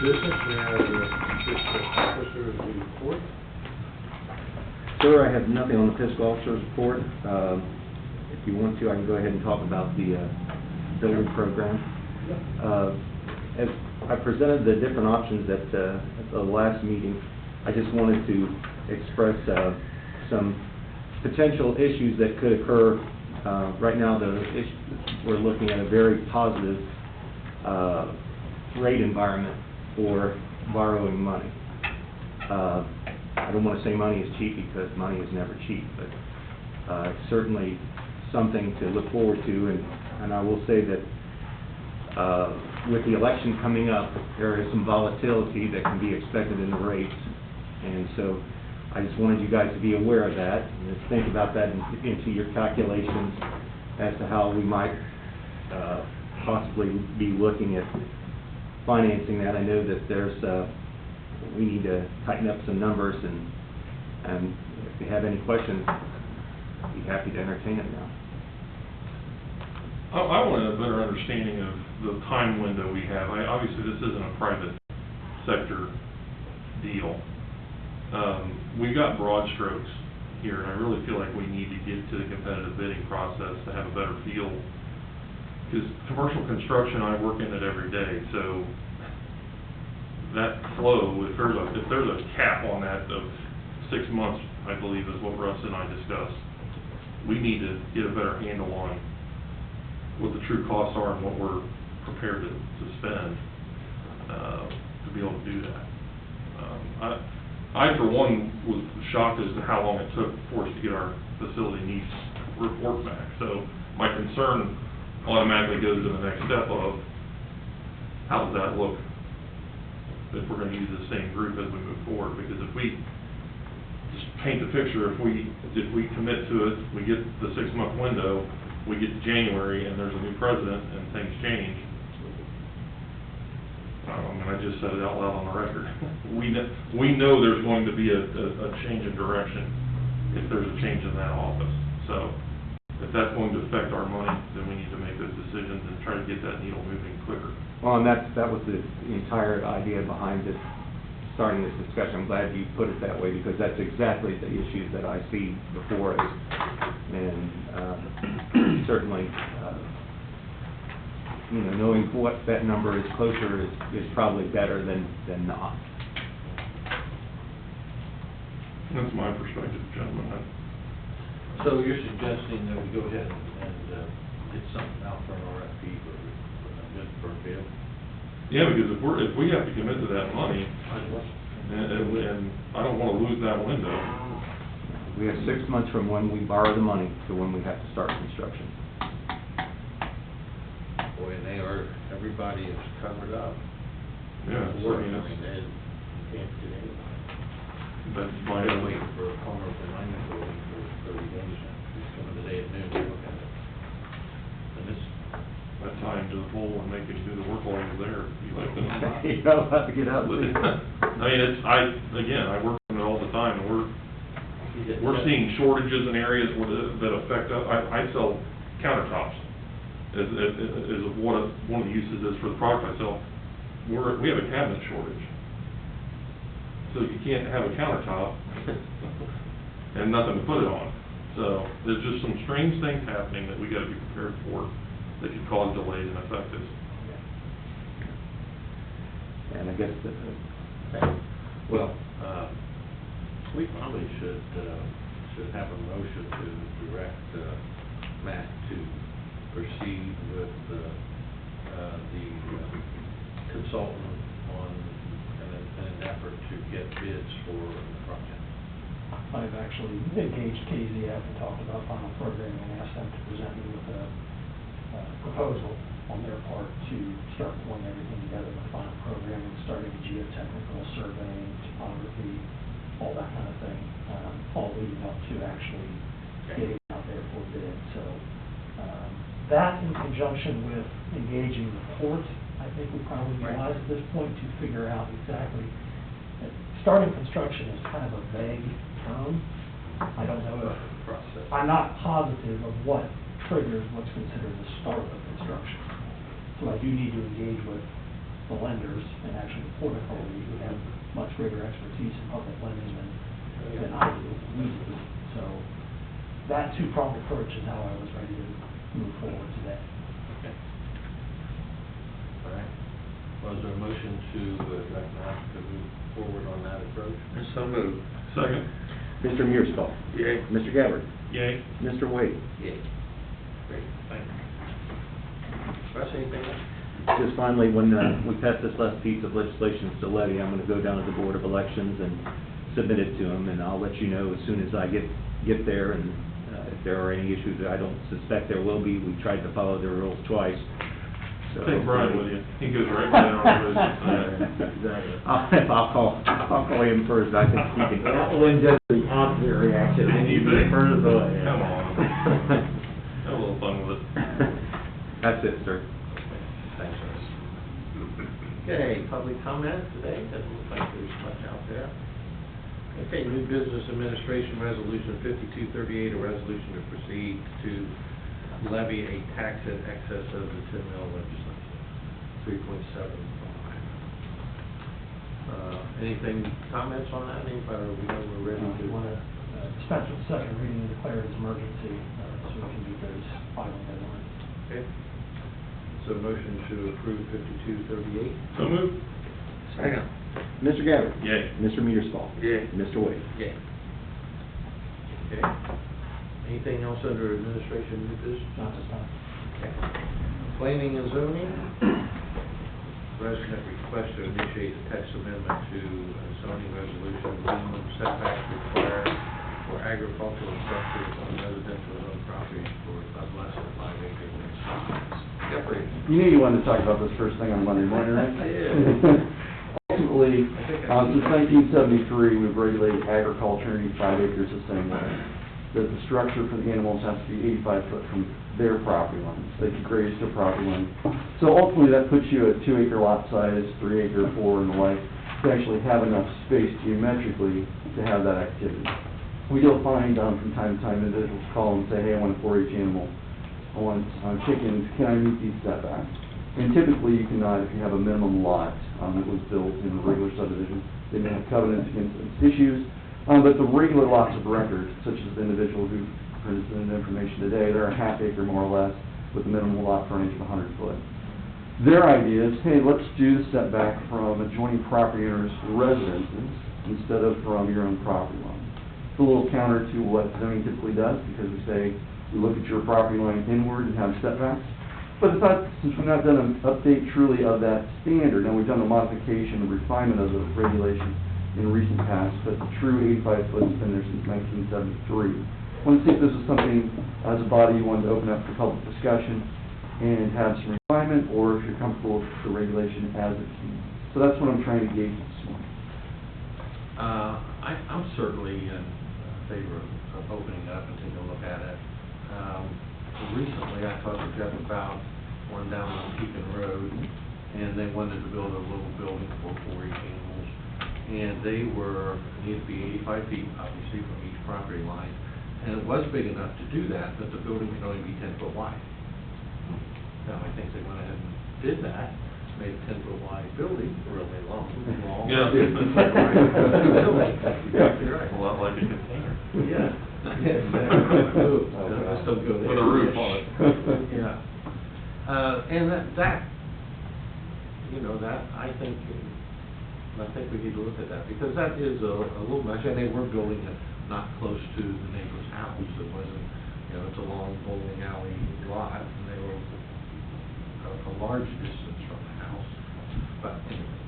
business. May I have the fiscal officer's report? Sir, I have nothing on the fiscal officer's report. If you want to, I can go ahead and talk about the building program. As I presented the different options at the last meeting, I just wanted to express some potential issues that could occur. Right now, we're looking at a very positive rate environment for borrowing money. I don't want to say money is cheap because money is never cheap, but it's certainly something to look forward to. And I will say that with the election coming up, there is some volatility that can be expected in the rates. And so I just wanted you guys to be aware of that and to think about that into your calculations as to how we might possibly be looking at financing that. I know that we need to tighten up some numbers, and if you have any questions, I'd be happy to entertain them now. I want a better understanding of the time window we have. Obviously, this isn't a private sector deal. We've got broad strokes here, and I really feel like we need to get to the competitive bidding process to have a better feel. Because commercial construction, I work in it every day, so that flow, if there's a cap on that of 6 months, I believe is what Russ and I discussed, we need to get a better handle on what the true costs are and what we're prepared to spend to be able to do that. I for one, was shocked as to how long it took for us to get our facility needs report back. So my concern automatically goes to the next step of how does that look if we're going to use the same group as we move forward. Because if we just paint the picture, if we commit to it, we get the 6-month window, we get to January and there's a new president and things change. I just said it out loud on the record. We know there's going to be a change in direction if there's a change in that office. So if that's going to affect our money, then we need to make those decisions and try to get that needle moving quicker. Well, and that was the entire idea behind this, starting this discussion. I'm glad you put it that way, because that's exactly the issues that I see before us. And certainly, knowing what that number is closer is probably better than not. That's my perspective, gentlemen. So you're suggesting that we go ahead and get something out for an RFP for a bid? Yeah, because if we have to commit to that money, and I don't want to lose that window. We have 6 months from when we borrow the money to when we have to start construction. Boy, and everybody is covered up. Yeah, You can't get anybody. That's my They're waiting for a corner of the money for 30 days. It's coming today at noon to look at it. And this, that time to the pole and make it do the work while you're there. You like them. You're not allowed to get out. I mean, I work on it all the time, and we're seeing shortages in areas that affect us. I sell countertops as one of the uses is for the product I sell. We have a cabinet shortage, so you can't have a countertop and nothing to put it on. So there's just some strange things happening that we got to be prepared for that could cause delays and affect us. And I guess we probably should have a motion to direct Matt to proceed with the consultant on an effort to get bids for the project. I've actually engaged KZF and talked about final programming and asked them to present me with a proposal on their part to start pulling everything together with final programming, starting geotechnical surveying, topography, all that kind of thing, all leading up to actually getting out there for bid. So that in conjunction with engaging the port, I think would probably be wise at this point to figure out exactly. Starting construction is kind of a vague term. I don't know if, I'm not positive of what triggers what's considered the start of construction. So I do need to engage with the lenders, and actually the Port Authority, who have much greater expertise in public lending than I do, we do. So that two-pronged approach is how I was ready to move forward today. Okay. All right. Was there a motion to direct Matt to move forward on that approach? So moved. Second. Mr. Mearsclaw? Yay. Mr. Gabbard? Yay. Mr. Wade? Yay. Great, thank you. Russ, anything else? Just finally, when we pass this last piece of legislation to levy, I'm going to go down to the Board of Elections and submit it to them, and I'll let you know as soon as I get there, and if there are any issues that I don't suspect there will be. We tried to follow the rules twice. So Take Brian with you. He goes right down on the Exactly. I'll call him first. I think he can. That one just the opposite reaction. I need to further the way. Come on. Have a little fun with it. That's it, sir. Thanks, Russ. Okay, public comment today, doesn't look like there's much out there. Okay, new business administration resolution 5238, a resolution to proceed to levy a tax in excess of the 10 mil legislation, 3.75. Anything, comments on that? Anybody, we know we're ready to? We want to dispense with the second reading and declare it as emergency, so we can meet those final deadlines. Okay. So motion to approve 5238? So moved. Second. Mr. Gabbard? Yay. Mr. Mearsclaw? Yay. Mr. Wade? Yay. Okay. Anything else under administration new business? Not this time. Okay. Planning and zoning, resident request to initiate a text amendment to a zoning resolution, minimum setbacks required for agricultural structures on residential zone property for less than 5 acres in size. Jeffrey? You knew you wanted to talk about this first thing on Monday morning, right? I did. Ultimately, since 1973, we've regulated agriculture and 5 acres the same way. That the structure for the animals has to be 85 foot from their property lines. They can graze their property line. So ultimately, that puts you at 2 acre lot size, 3 acre, 4 and the like, to actually have enough space geometrically to have that activity. We do find from time to time individuals call and say, hey, I want a 4-H animal. I want chickens, can I meet these setbacks? And typically you cannot if you have a minimum lot that was built in a regular subdivision. They may have covenants against those issues, but the regular lots of record, such as the individual who presented information today, they're a half acre more or less with a minimum lot frontage of 100 foot. Their idea is, hey, let's do the setback from adjoining property owners' residences instead of from your own property line. It's a little counter to what zoning typically does, because we say, we look at your property line inward and have setbacks. But it's not, since we've not done an update truly of that standard, and we've done a modification, a refinement of the regulation in recent past, but the true 85 foot has been there since 1973. I want to see if this is something, as a body, you wanted to open up for public discussion and have some refinement, or if you're comfortable with the regulation as it stands. So that's what I'm trying to gauge this morning. I'm certainly in favor of opening it up and taking a look at it. Recently, I talked to Jeff about one down on Pekin Road, and they wanted to build a little building for 4-H animals, and they needed to be 85 feet, obviously, from each property line, and it was big enough to do that, but the building could only be 10 foot wide. Now, I think they went ahead and did that, made a 10 foot wide building, really long. Yeah. Building, that's exactly right. A lot like a container. Yeah. Let's don't go there. With a roof on it. Yeah. And that, you know, that, I think we need to look at that, because that is a little much, and they were building it not close to the neighbor's house. It wasn't, you know, it's a long bowling alley lot, and they were a large distance from the house. But anyway,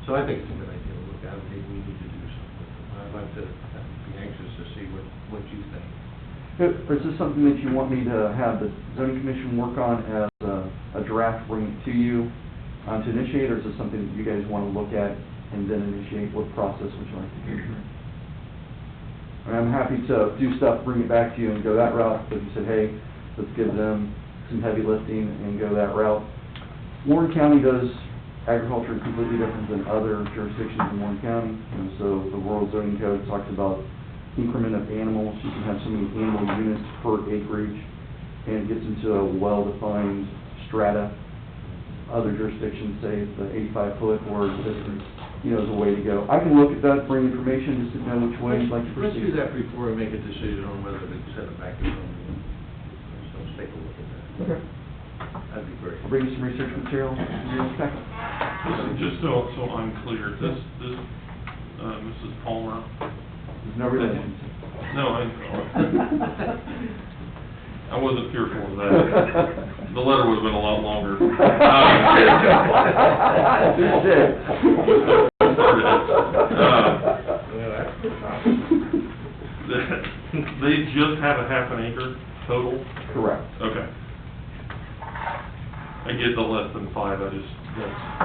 so I think it's a good idea to look at it. Maybe we need to do something. I'd like to be anxious to see what you think. Is this something that you want me to have the zoning commission work on as a draft, bring it to you to initiate, or is this something that you guys want to look at and then initiate? What process would you like to do? And I'm happy to do stuff, bring it back to you and go that route, but you said, hey, let's give them some heavy lifting and go that route. Warren County does agriculture completely different than other jurisdictions in Warren County. And so the Rural Zoning Code talks about increment of animals. You can have so many animal units per acreage, and it gets into a well-defined strata. other jurisdictions say it's the 85-foot or distance, is a way to go. I can look at that, bring information, just to know which way you'd like to Let's proceed. do that before we make a decision on whether to send it back to them. So let's take a look at that. Okay. That'd be great. I'll bring you some research material in a second. Just so I'm clear, this, Mrs. Palmer, There's no relationship. no, I wasn't fearful of that. The letter would've been a lot longer. They just have a half an acre total? Correct. Okay. I get the less than 5, that's...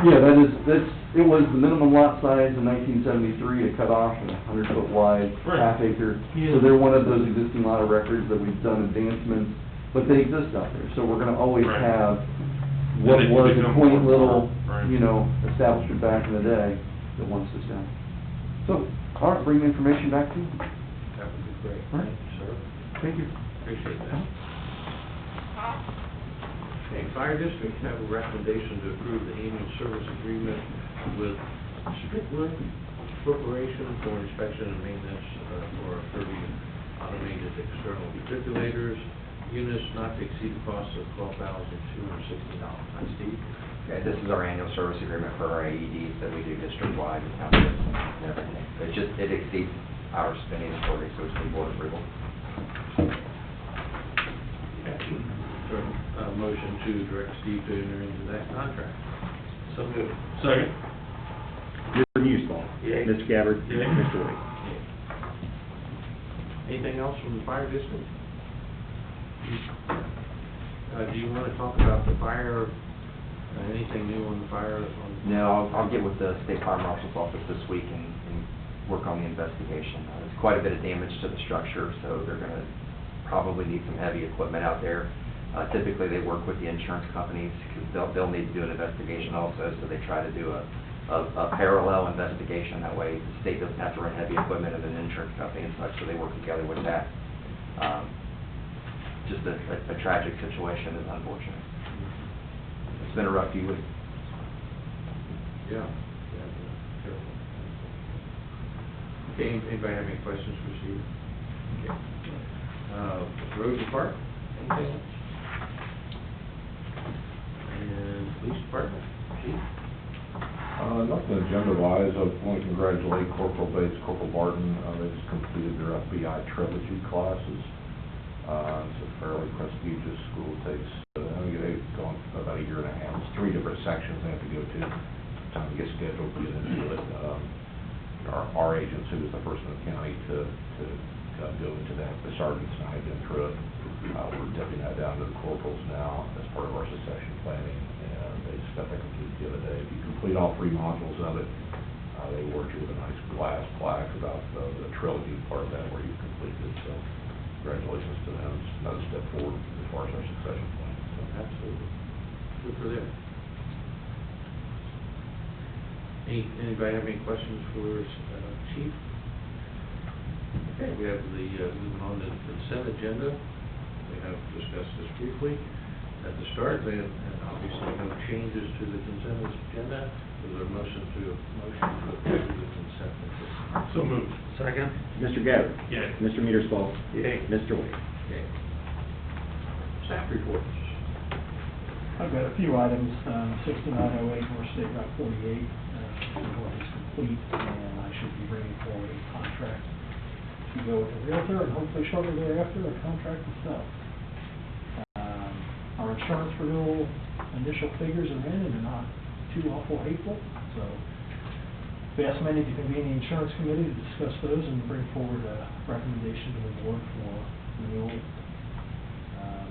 Yeah, it was the minimum lot size in 1973 to cut off a 100-foot wide, Right. half acre. Yeah. So they're one of those existing lot of records that we've done advancements, but they exist out there. So we're gonna always Right. have And what they can was a become quaint more little, right. establishment back in the day that wants us down. So, all right, bring the information back to you. That would be great. All right. Thank you, sir. Thank you. Appreciate that. Okay, Fire District have a recommendation to approve the annual service agreement with Strickland Corporation for inspection and maintenance for 30 automated external defibrillators, units not to exceed the cost of $12,260. Hi, Steve. Okay, this is our annual service agreement for our AEDs that we do district-wide with townships and everything. It exceeds our spending authority, so it's the board approval. Motion to direct Steve to enter into that contract. So moved. Second? Mr. Musbaugh. Yay. Mr. Gabbard. Yay. Mr. Wade. Anything else from the fire district? Do you want to talk about the fire, anything new on the fire? No, I'll get with the State Fire Marshal's office this week and work on the investigation. There's quite a bit of damage to the structure, so they're going to probably need some heavy equipment out there. Typically, they work with the insurance companies because they'll need to do an investigation also, so they try to do a parallel investigation. That way, the state doesn't have to run heavy equipment and an insurance company and such, so they work together with that. Just a tragic situation is unfortunate. It's been a rough few weeks. Yeah. Terrible. Okay, anybody have any questions for Steve? Okay. Road Department, anything else? And Police Department, Chief? Nothing agenda-wise. I want to congratulate Corporal Bates, Corporal Barton. They just completed their FBI trilogy classes. It's a fairly prestigious school. It takes, I think they've gone about a year and a half. It's 3 different sections they have to go to. Time to get scheduled to get into it. Our agents, who was the first in the county to go into that, the sergeants and I have been through it. We're dipping that down to the corporals now as part of our succession planning, and they just got that complete the other day. If you complete all 3 modules of it, they award you with a nice glass plaque about the trilogy part of that where you've completed. So congratulations to them. It's another step forward as far as our succession plan. So Absolutely. Good for them. Anybody have any questions for Chief? Okay, we have moving on to the consent agenda. We have discussed this briefly at the start, and obviously no changes to the consent agenda. Is there a motion to approve the consent agenda? So moved. Second? Mr. Gabbard. Yay. Mr. Mearsclaw. Yay. Mr. Wade. Okay. Staff reports. I've got a few items, 6908 North State Route 48, work is complete, and I should be bringing forward a contract to go with the realtor, and hopefully shortly thereafter, a contract itself. Our insurance renewal initial figures are in, and they're not too awful hateful, so we asked Mandy to convene the insurance committee to discuss those and bring forward a recommendation to the board for renewal.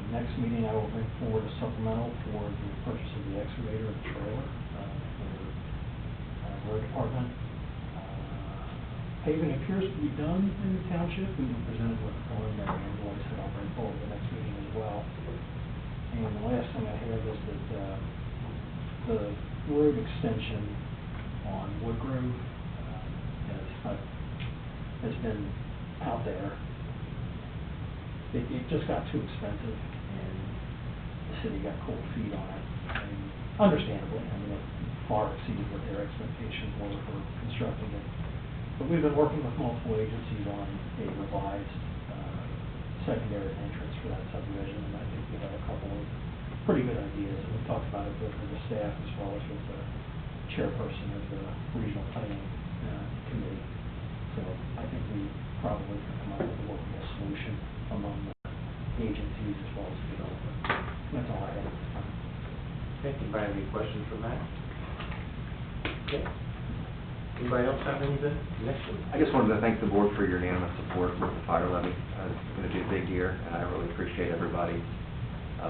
Next meeting, I will bring forward a supplemental for the purchase of the excavator and trailer for the road department. Paving appears to be done in the township. We've been presented with a preliminary invoice that I'll bring forward the next meeting as well. And the last thing I have is that the road extension on Woodgrove has been out there. It just got too expensive, and the city got cold feet on it. And understandably, I mean, it far exceeded what their expectations were for constructing it. But we've been working with multiple agencies on a revised secondary entrance for that subdivision, and I think we have a couple of pretty good ideas, and we talked about it both with the staff as well as with the chairperson of the regional planning committee. So I think we probably can come up with a workable solution among the agencies as well as the developer. That's all I have at this time. Okay, anybody have any questions for Matt? Okay. Anybody else have anything? Next one. I just wanted to thank the board for your unanimous support with the fire levy. It's going to be a big year, and I really appreciate everybody's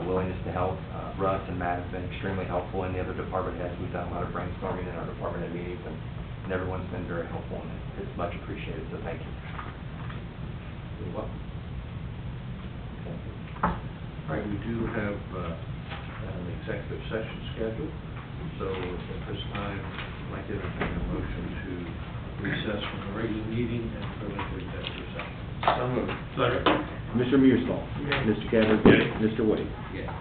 willingness to help. Russ and Matt have been extremely helpful, and the other department heads. We've done a lot of brainstorming in our department head meetings, and everyone's been very helpful, and it's much appreciated, so thank you. You're welcome. Okay. All right, we do have an executive session scheduled, so at this time, I'd like to entertain a motion to recess from the regular meeting and go into executive session. So moved. Second. Mr. Mearsclaw? Yay. Mr. Gabbard? Yay. Mr. Wade? Yeah.